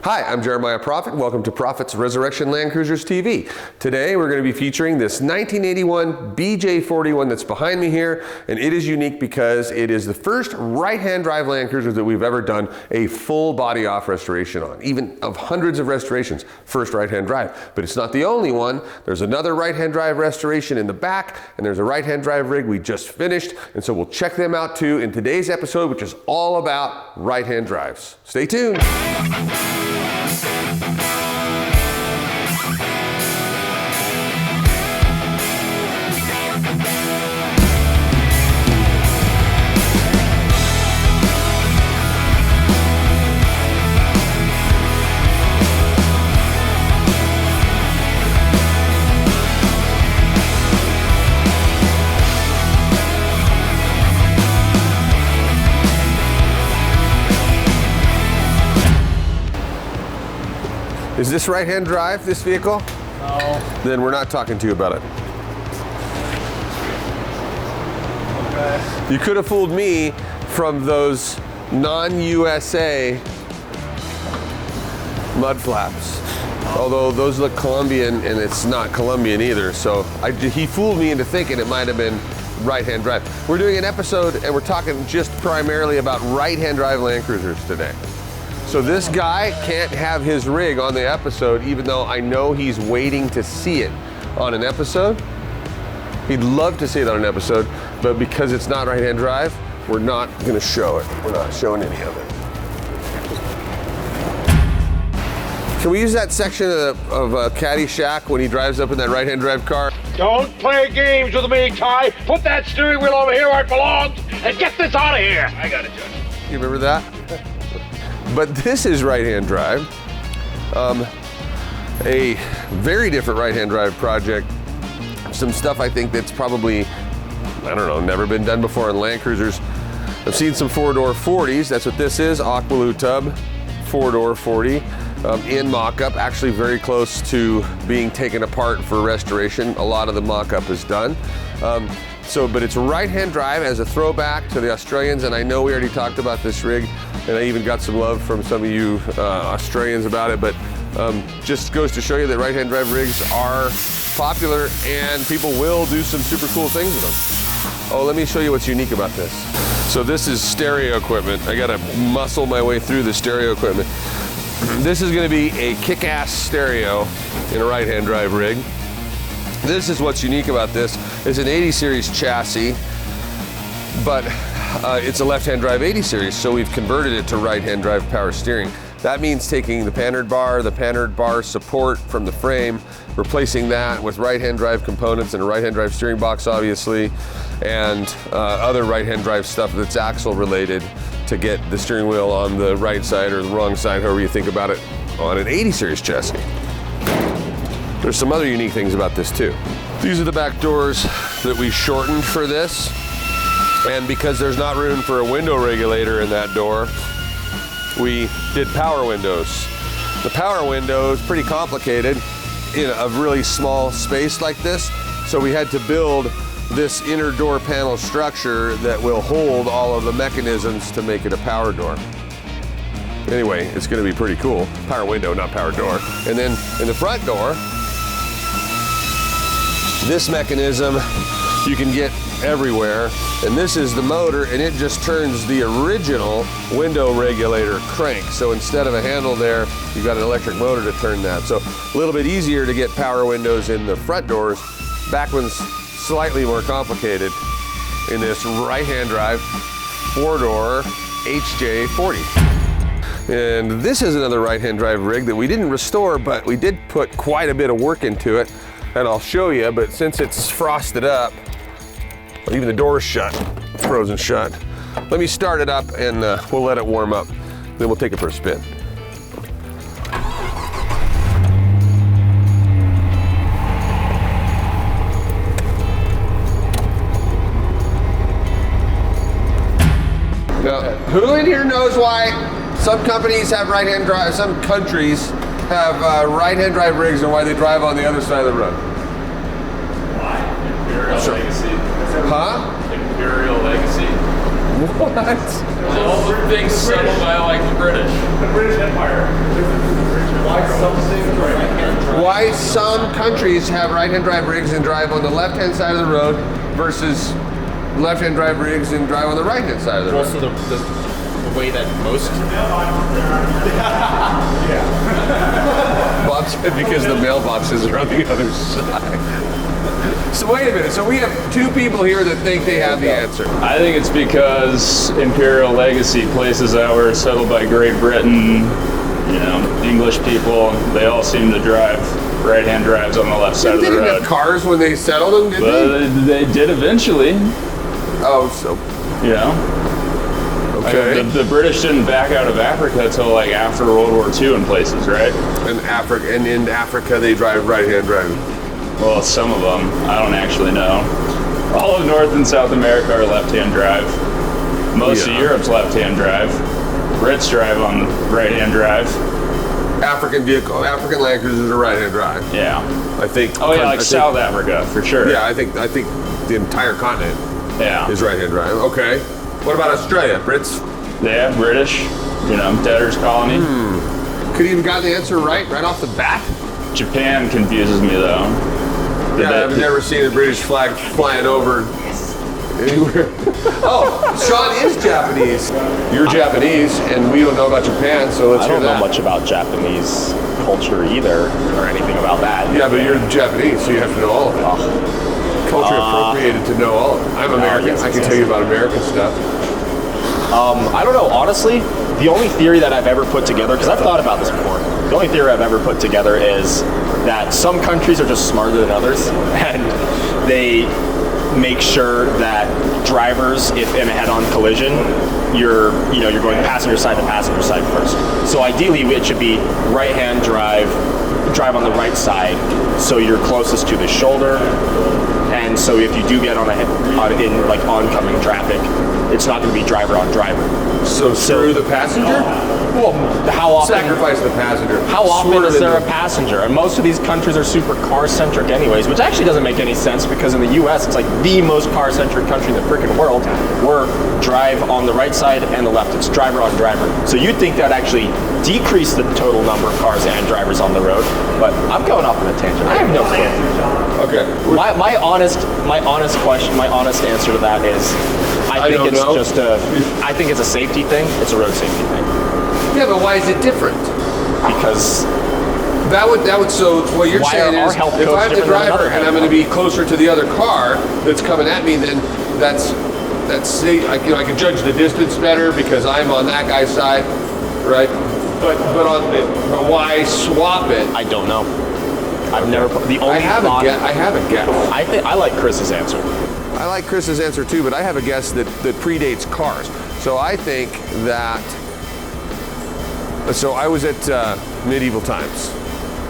Hi, I'm Jeremiah Prophet. Welcome to Prophet's Resurrection Land Cruisers TV. Today we're going to be featuring this 1981 BJ41 that's behind me here, and it is unique because it is the first right-hand drive Land Cruiser that we've ever done a full body off restoration on, even of hundreds of restorations, first right-hand drive. But it's not the only one. There's another right-hand drive restoration in the back, and there's a right-hand drive rig we just finished, and so we'll check them out too in today's episode, which is all about right-hand drives. Stay tuned. Is this right-hand drive, this vehicle? No. Then we're not talking to you about it. Okay. You could have fooled me from those non-USA mud flaps. Although those look Colombian, and it's not Colombian either. So he fooled me into thinking it might have been right-hand drive. We're doing an episode and we're talking just primarily about right-hand drive Land Cruisers today. So this guy can't have his rig on the episode, even though I know he's waiting to see it on an episode. He'd love to see it on an episode, but because it's not right-hand drive, we're not gonna show it. We're not showing any of it. Can we use that section of Caddyshack when he drives up in that right-hand drive car? Don't play games with me, Ty. Put that steering wheel over here where it belongs and get this out of here. I got it, Judge. You remember that? But this is right-hand drive. A very different right-hand drive project. Some stuff I think that's probably, I don't know, never been done before in Land Cruisers. I've seen some four-door 40s. That's what this is, Aqualoo tub, four-door 40. In mock-up, actually very close to being taken apart for restoration. A lot of the mock-up is done. But it's right-hand drive as a throwback to the Australians, and I know we already talked about this rig, and I even got some love from some of you Australians about it, but just goes to show you that right-hand drive rigs are popular and people will do some super cool things with them. Oh, let me show you what's unique about this. So this is stereo equipment. I gotta muscle my way through the stereo equipment. This is gonna be a kick-ass stereo in a right-hand drive rig. This is what's unique about this. It's an 80 series chassis, but it's a left-hand drive 80 series, so we've converted it to right-hand drive power steering. That means taking the panhard bar support from the frame, replacing that with right-hand drive components and a right-hand drive steering box, obviously, and other right-hand drive stuff that's axle related to get the steering wheel on the right side or the wrong side, however you think about it, on an 80 series chassis. There's some other unique things about this too. These are the back doors that we shortened for this. And because there's not room for a window regulator in that door, we did power windows. The power window is pretty complicated in a really small space like this. So we had to build this inner door panel structure that will hold all of the mechanisms to make it a power door. Anyway, it's gonna be pretty cool. Power window, not power door. And then in the front door, this mechanism you can get everywhere, and this is the motor, and it just turns the original window regulator crank. So instead of a handle there, you've got an electric motor to turn that. So a little bit easier to get power windows in the front doors. Back one's slightly more complicated in this right-hand drive four-door HJ40. And this is another right-hand drive rig that we didn't restore, but we did put quite a bit of work into it, and I'll show you. But since it's frosted up, even the door's shut, frozen shut. Let me start it up and we'll let it warm up. Then we'll take it for a spin. Now, who in here knows why some companies have right-hand drive, some countries have right-hand drive rigs, and why they drive on the other side of the road? Why? Imperial legacy. Huh? Imperial legacy. What? Well, things settled by like the British. The British Empire. why some countries have right-hand drive rigs and drive on the left-hand side of the road versus left-hand drive rigs and drive on the right-hand side of the road. Also the way that most... Bob said because the mailboxes are on the other side. So wait a minute, so we have two people here that think they have the answer. I think it's because Imperial Legacy, places that were settled by Great Britain, you know, English people, they all seem to drive right-hand drives on the left side of They the didn't road. have cars when they settled them, did they? But they did eventually, Oh, so, you know. okay. The British didn't back out of Africa until like after World War II in places, right? In Africa, they drive right-hand drive. Well, some of them. I don't actually know. All of North and South America are left-hand drive. Most of Europe's left-hand drive. Brits drive on right-hand drive. African Land Cruisers are right-hand drive. Yeah. I think. Oh yeah, like I think- South Africa for sure. Yeah, I think the entire continent Yeah. is right-hand drive. Okay. What about Australia? Brits? Yeah, British. You know, debtors colony. Could he have gotten the answer right off the bat? Japan confuses me though. Yeah, I've never seen a British flag flying over anywhere. Oh, Sean is Japanese. You're Japanese, and we don't know about Japan, so let's I hear don't know that. much about Japanese culture either, or anything about that. Yeah, but you're Japanese, so you have to know all of it. Culture appropriated to know all of it. I'm American. yes, I can yes, tell you yes. about American stuff. I don't know, honestly, the only theory that I've ever put together, because I've thought about this before, the only theory I've ever put together is that some countries are just smarter than others, and they make sure that drivers, if in a head-on collision, you're going passenger side to passenger side first. So ideally, it should be right-hand drive on the right side, so you're closest to the shoulder. And so if you do get in like oncoming traffic, it's not going to be driver on driver. So screw the passenger? Well, how often? Sacrifice the passenger. How often Swerve is there into- a passenger? And most of these countries are super car-centric anyways, which actually doesn't make any sense because in the US, it's like the most car-centric country in the freaking world. We're drive on the right side and the left. It's driver on driver. So you'd think that actually decrease the total number of cars and drivers on the road. But I'm going off on a tangent. I have no clue. Okay. My honest answer to that is I think it's a safety thing. It's a road safety thing. Yeah, but why is it different? Because So what you're Why saying are our is, health if codes I'm the different than driver another and I'm going to be closer to the other car that's coming at me, then that's I can judge the distance better because I'm on that guy's side, right? But why swap it? I don't know. I've never put the only I have a guess. I think I like Chris's answer. I like Chris's answer too, but I have a guess that predates cars. So I think that. So I was at medieval times,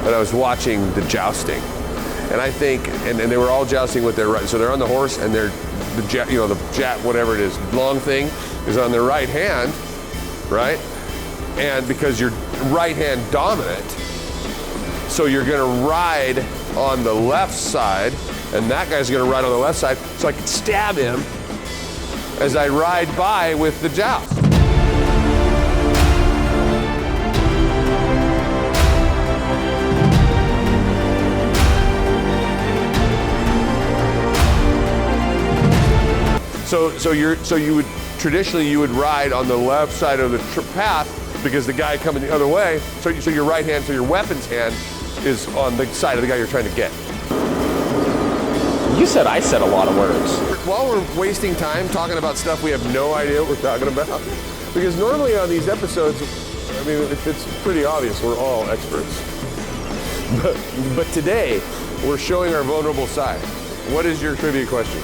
and I was watching the jousting, and I think, and they were all jousting with their right. So they're on the horse, and the whatever it is, long thing is on their right hand, right? And because you're right hand dominant, so you're going to ride on the left side, and that guy's going to ride on the left side, so I can stab him as I ride by with the joust. So you would traditionally ride on the left side of the path because the guy coming the other way. So your right hand, so your weapon's hand is on the side of the guy you're trying to get. You said I said a lot of words. While we're wasting time talking about stuff we have no idea what we're talking about, because normally on these episodes, I mean, it's pretty obvious we're all experts. But today, we're showing our vulnerable side. What is your trivia question?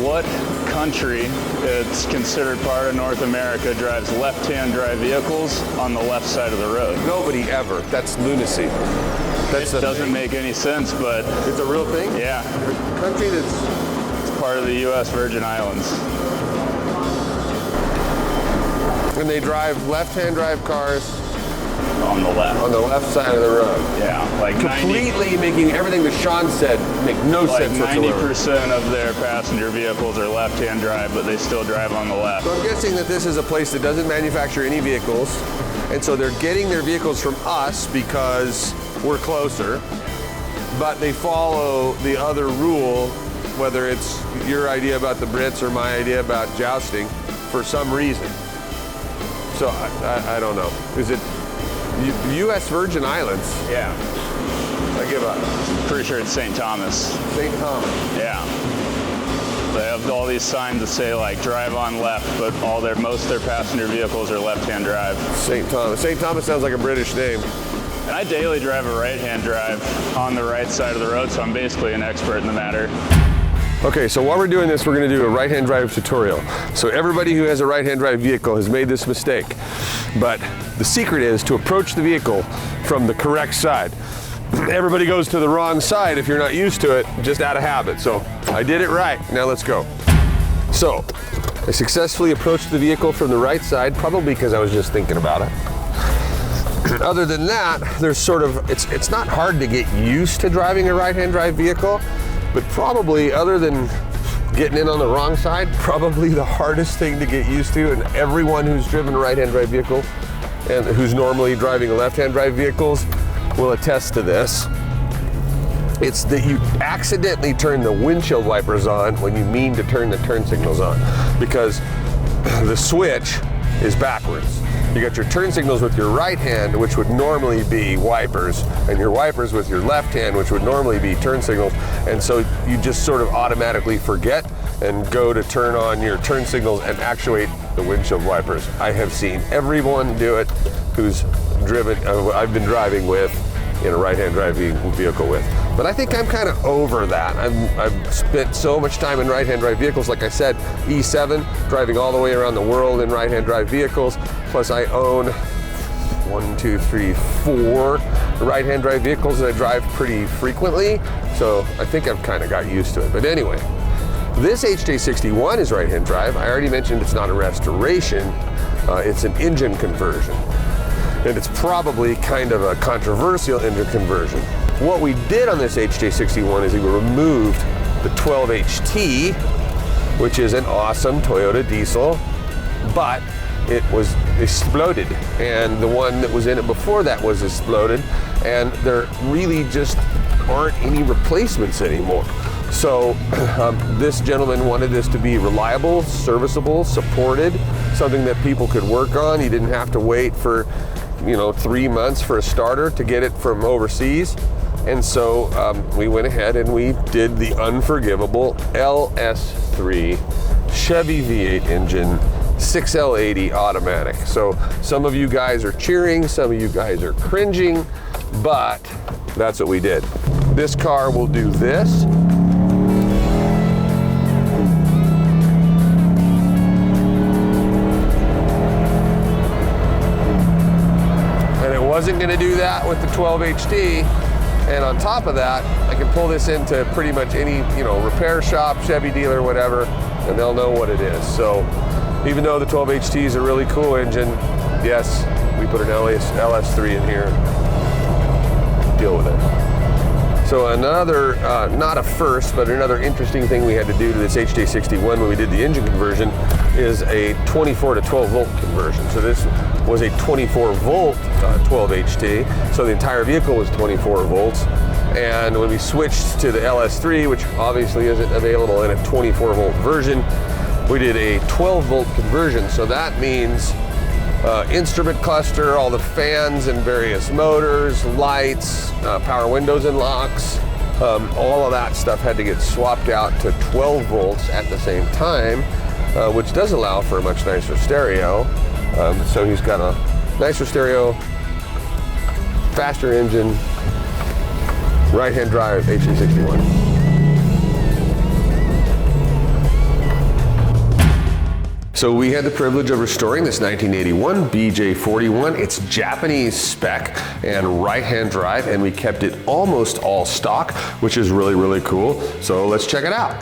What country that's considered part of North America drives left-hand drive vehicles on the left side of the road? Nobody ever. That's lunacy. That's It doesn't make any sense, but It's a real thing? yeah, A country that's... it's part of the U.S. Virgin Islands. And they drive left-hand drive cars On the left. on the left side of the road. Yeah, like Completely making everything that Sean said make no like sense whatsoever. 90% of their passenger vehicles are left-hand drive, but they still drive on the left. So I'm guessing that this is a place that doesn't manufacture any vehicles, And so they're getting their vehicles from us because we're closer, but they follow the other rule, whether it's your idea about the Brits or my idea about jousting, for some reason. So I don't know. Is it U.S. Virgin Islands? Yeah. I give up. Pretty sure it's St. Thomas. St. Thomas. Yeah. They have all these signs that say like drive on left, but most of their passenger vehicles are left-hand drive. St. Thomas. St. Thomas sounds like a British name. And I daily drive a right-hand drive on the right side of the road, so I'm basically an expert in the matter. Okay, so while we're doing this, we're going to do a right-hand drive tutorial. So everybody who has a right-hand drive vehicle has made this mistake. But the secret is to approach the vehicle from the correct side. Everybody goes to the wrong side if you're not used to it, just out of habit. So I did it right. Now let's go. So I successfully approached the vehicle from the right side, probably because I was just thinking about it. Other than that, there's sort of, it's not hard to get used to driving a right-hand drive vehicle, but probably, other than getting in on the wrong side, probably the hardest thing to get used to, and everyone who's driven a right-hand drive vehicle and who's normally driving left-hand drive vehicles will attest to this. It's that you accidentally turn the windshield wipers on when you mean to turn the turn signals on, because the switch is backwards. You got your turn signals with your right hand, which would normally be wipers, and your wipers with your left hand, which would normally be turn signals. And so you just sort of automatically forget and go to turn on your turn signals and actuate the windshield wipers. I have seen everyone do it who's driven, I've been driving with, in a right-hand drive vehicle with. But I think I'm kind of over that. I've spent so much time in right-hand drive vehicles, like I said, E7, driving all the way around the world in right-hand drive vehicles. Plus I own 1, 2, 3, 4 right-hand drive vehicles that I drive pretty frequently. So I think I've kind of got used to it. But anyway, this HJ61 is right-hand drive. I already mentioned it's not a restoration, it's an engine conversion. And it's probably kind of a controversial engine conversion. What we did on this HJ61 is we removed the 12HT, which is an awesome Toyota diesel, but it was exploded. And the one that was in it before that was exploded, and there really just aren't any replacements anymore. So this gentleman wanted this to be reliable, serviceable, supported, something that people could work on. He didn't have to wait for 3 months for a starter to get it from overseas. And so we went ahead and we did the unforgivable LS3 Chevy V8 engine, 6L80 automatic. So some of you guys are cheering, some of you guys are cringing, but that's what we did. This car will do this. Wasn't going to do that with the 12HT, and on top of that, I can pull this into pretty much any repair shop, Chevy dealer, whatever, and they'll know what it is. So even though the 12HT is a really cool engine, yes, we put an LS3 in here. Deal with it. So another, not a first, but another interesting thing we had to do to this HJ61 when we did the engine conversion is a 24 to 12 volt conversion. So this was a 24 volt 12HT, so the entire vehicle was 24 volts. And when we switched to the LS3, which obviously isn't available in a 24 volt version, we did a 12 volt conversion. So that means instrument cluster, all the fans and various motors, lights, power windows and locks, all of that stuff had to get swapped out to 12 volts at the same time, which does allow for a much nicer stereo. So he's got a nicer stereo, faster engine, right-hand drive HJ61. So we had the privilege of restoring this 1981 BJ41. It's Japanese spec and right-hand drive, and we kept it almost all stock, which is really, really cool. So let's check it out.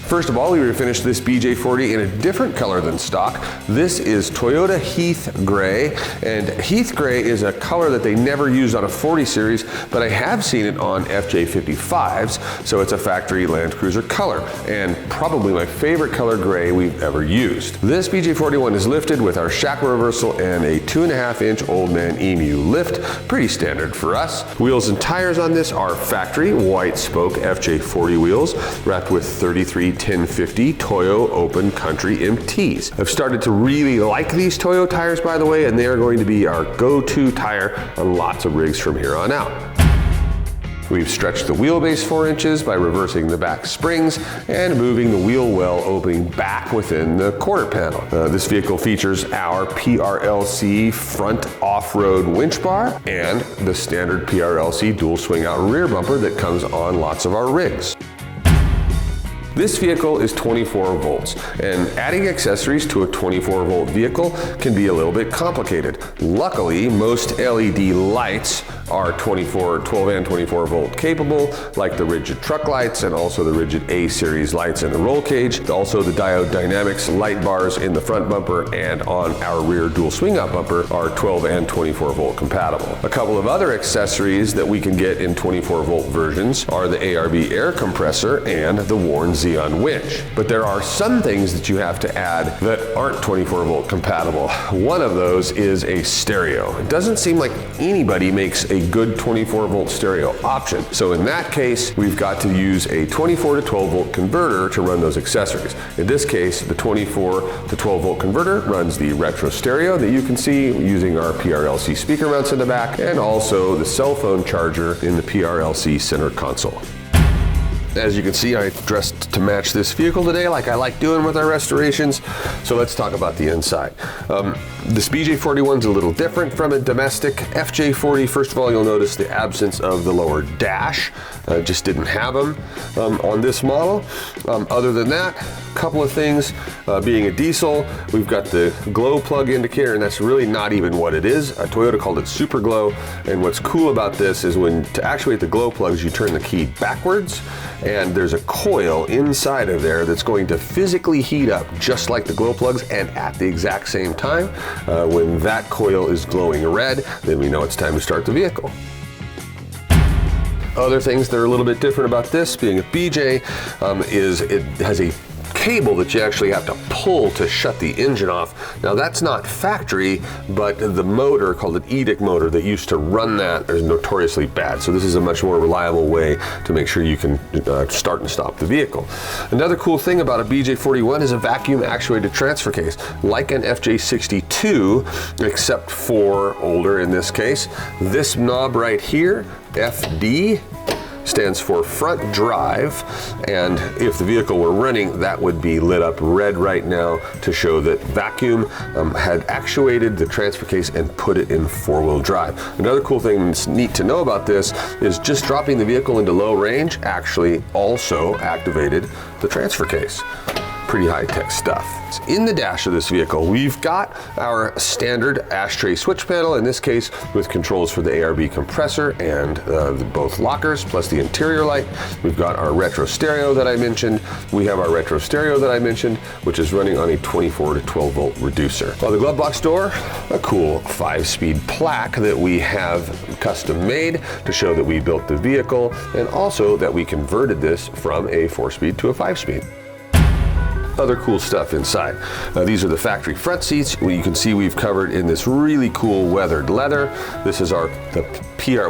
First of all, we refinished this BJ40 in a different color than stock. This is Toyota Heath Gray, and Heath Gray is a color that they never used on a 40 series, but I have seen it on FJ55s, so it's a factory Land Cruiser color, and probably my favorite color gray we've ever used. This BJ41 is lifted with our shackle reversal and a 2.5-inch Old Man Emu lift, pretty standard for us. Wheels and tires on this are factory white spoke FJ40 wheels, wrapped with 33 1050 Toyo Open Country MTs. I've started to really like these Toyo tires, by the way, and they are going to be our go-to tire on lots of rigs from here on out. We've stretched the wheelbase 4 inches by reversing the back springs and moving the wheel well opening back within the quarter panel. This vehicle features our PRLC front off-road winch bar and the standard PRLC dual swing out rear bumper that comes on lots of our rigs. This vehicle is 24 volts, and adding accessories to a 24 volt vehicle can be a little bit complicated. Luckily, most LED lights are 12 and 24 volt capable, like the rigid truck lights and also the rigid A series lights in the roll cage. Also, the Diode Dynamics light bars in the front bumper and on our rear dual swing out bumper are 12 and 24 volt compatible. A couple of other accessories that we can get in 24 volt versions are the ARB air compressor and the Warn Xeon winch. But there are some things that you have to add that aren't 24 volt compatible. One of those is a stereo. It doesn't seem like anybody makes a good 24 volt stereo option. So in that case, we've got to use a 24 to 12 volt converter to run those accessories. In this case, the 24 to 12 volt converter runs the retro stereo that you can see using our PRLC speaker mounts in the back, and also the cell phone charger in the PRLC center console. As you can see, I dressed to match this vehicle today like I like doing with our restorations. So let's talk about the inside. This BJ41 is a little different from a domestic FJ40. First of all, you'll notice the absence of the lower dash. Just didn't have them on this model. Other than that, a couple of things. Being a diesel, we've got the glow plug indicator, and that's really not even what it is. Toyota called it Super Glow, and what's cool about this is when to actuate the glow plugs, you turn the key backwards, and there's a coil inside of there that's going to physically heat up just like the glow plugs, and at the exact same time, when that coil is glowing red, then we know it's time to start the vehicle. Other things that are a little bit different about this, being a BJ, is it has a cable that you actually have to pull to shut the engine off. Now that's not factory, but the motor called an EDIC motor that used to run that is notoriously bad. So this is a much more reliable way to make sure you can start and stop the vehicle. Another cool thing about a BJ41 is a vacuum actuated transfer case, like an HJ62, except for older in this case. This knob right here, FD, stands for front drive, and if the vehicle were running, that would be lit up red right now to show that vacuum had actuated the transfer case and put it in 4-wheel drive. Another cool thing that's neat to know about this is just dropping the vehicle into low range actually also activated the transfer case. Pretty high-tech stuff. In the dash of this vehicle, we've got our standard ashtray switch panel, in this case with controls for the ARB compressor and both lockers, plus the interior light. We've got our retro stereo that I mentioned. We have our retro stereo that I mentioned, which is running on a 24 to 12 volt reducer. On the glove box door, a cool 5-speed plaque that we have custom made to show that we built the vehicle, and also that we converted this from a 4-speed to a 5-speed. Other cool stuff inside. These are the factory front seats. You can see we've covered in this really cool weathered leather. This is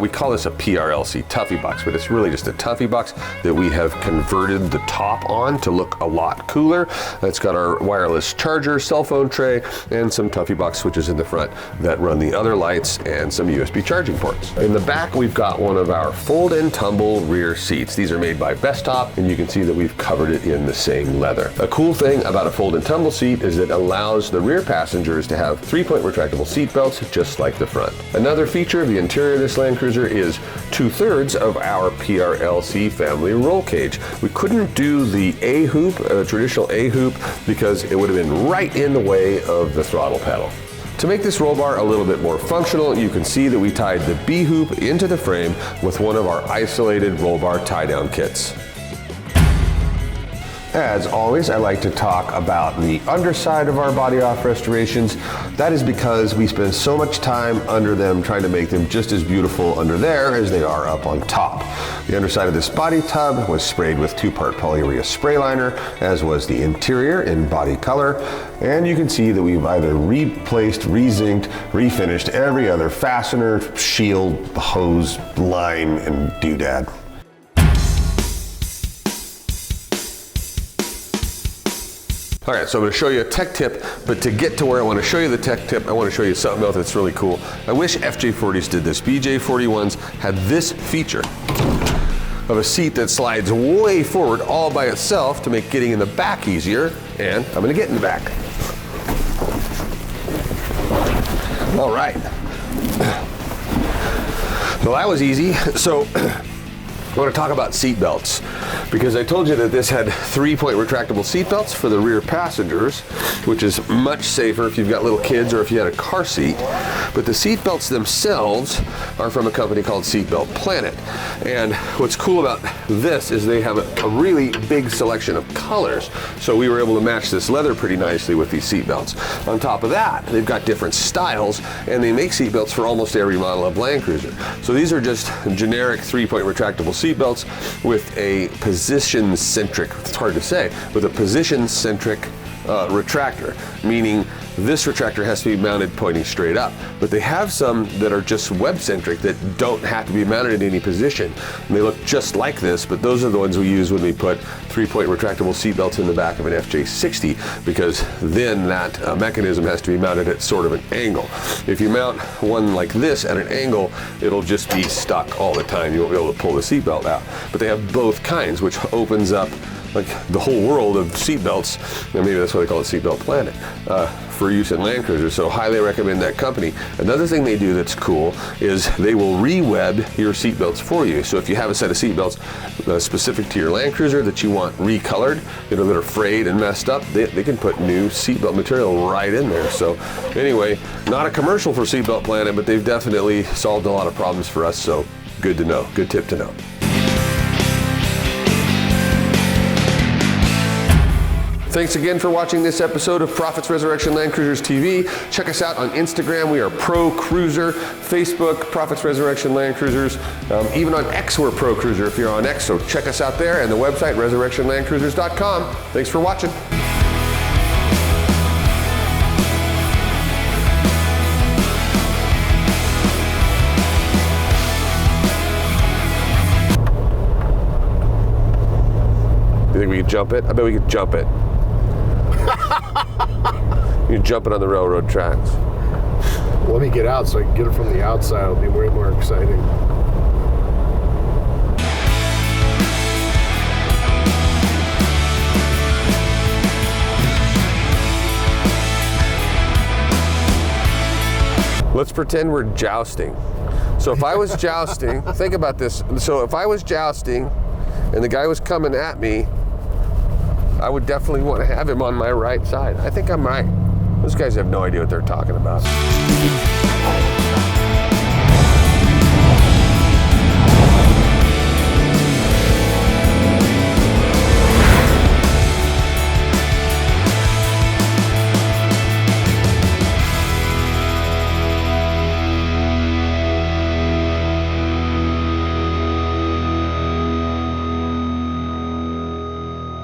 we call this a PRLC Tuffy box, but it's really just a Tuffy box that we have converted the top on to look a lot cooler. It's got our wireless charger, cell phone tray, and some Tuffy box switches in the front that run the other lights and some USB charging ports. In the back, we've got one of our fold and tumble rear seats. These are made by Bestop, and you can see that we've covered it in the same leather. A cool thing about a fold and tumble seat is it allows the rear passengers to have 3-point retractable seat belts just like the front. Another feature of the interior of this Land Cruiser is 2/3 of our PRLC family roll cage. We couldn't do the A-hoop, traditional A-hoop, because it would have been right in the way of the throttle pedal. To make this roll bar a little bit more functional, you can see that we tied the B-hoop into the frame with one of our isolated roll bar tie-down kits. As always, I like to talk about the underside of our body off restorations. That is because we spend so much time under them trying to make them just as beautiful under there as they are up on top. The underside of this body tub was sprayed with 2-part polyurea spray liner, as was the interior in body color. And you can see that we've either replaced, re-zinced, refinished every other fastener, shield, hose, line, and doodad. All right, so I'm gonna show you a tech tip, but to get to where I wanna show you the tech tip, I wanna show you something else that's really cool. I wish FJ40s did this. BJ41s had this feature of a seat that slides way forward all by itself to make getting in the back easier, and I'm gonna get in the back. All right. Well, that was easy. So I want to talk about seat belts, because I told you that this had 3-point retractable seat belts for the rear passengers, which is much safer if you've got little kids or if you had a car seat. But the seat belts themselves are from a company called Seatbelt Planet. And what's cool about this is they have a really big selection of colors. So we were able to match this leather pretty nicely with these seat belts. On top of that, they've got different styles, and they make seat belts for almost every model of Land Cruiser. So these are just generic 3-point retractable seat belts with a position-centric, it's hard to say, with a position-centric retractor, meaning this retractor has to be mounted pointing straight up. But they have some that are just web-centric that don't have to be mounted in any position. And they look just like this, but those are the ones we use when we put 3-point retractable seat belts in the back of an FJ60, because then that mechanism has to be mounted at sort of an angle. If you mount one like this at an angle, it'll just be stuck all the time. You won't be able to pull the seat belt out. But they have both kinds, which opens up like the whole world of seat belts, and maybe that's why they call it Seatbelt Planet, for use in Land Cruisers. So highly recommend that company. Another thing they do that's cool is they will re-web your seat belts for you. So if you have a set of seat belts specific to your Land Cruiser that you want recolored, you know, that are frayed and messed up, they can put new seatbelt material right in there. So anyway, not a commercial for Seatbelt Planet, but they've definitely solved a lot of problems for us. So good to know, good tip to know. Thanks again for watching this episode of Profits Resurrection Land Cruisers TV. Check us out on Instagram. We are Pro Cruiser. Facebook, Profits Resurrection Land Cruisers. Even on X, we're Pro Cruiser if you're on X. So check us out there, and the website, resurrectionlandcruisers.com. Thanks for watching. You think we could jump it? I bet we could jump it. You're jumping on the railroad tracks. Let me get out so I can get it from the outside. It'll be way more exciting. Let's pretend we're jousting. So if I was jousting, think about this. So if I was jousting and the guy was coming at me, I would definitely want to have him on my right side. I think I'm right. Those guys have no idea what they're talking about.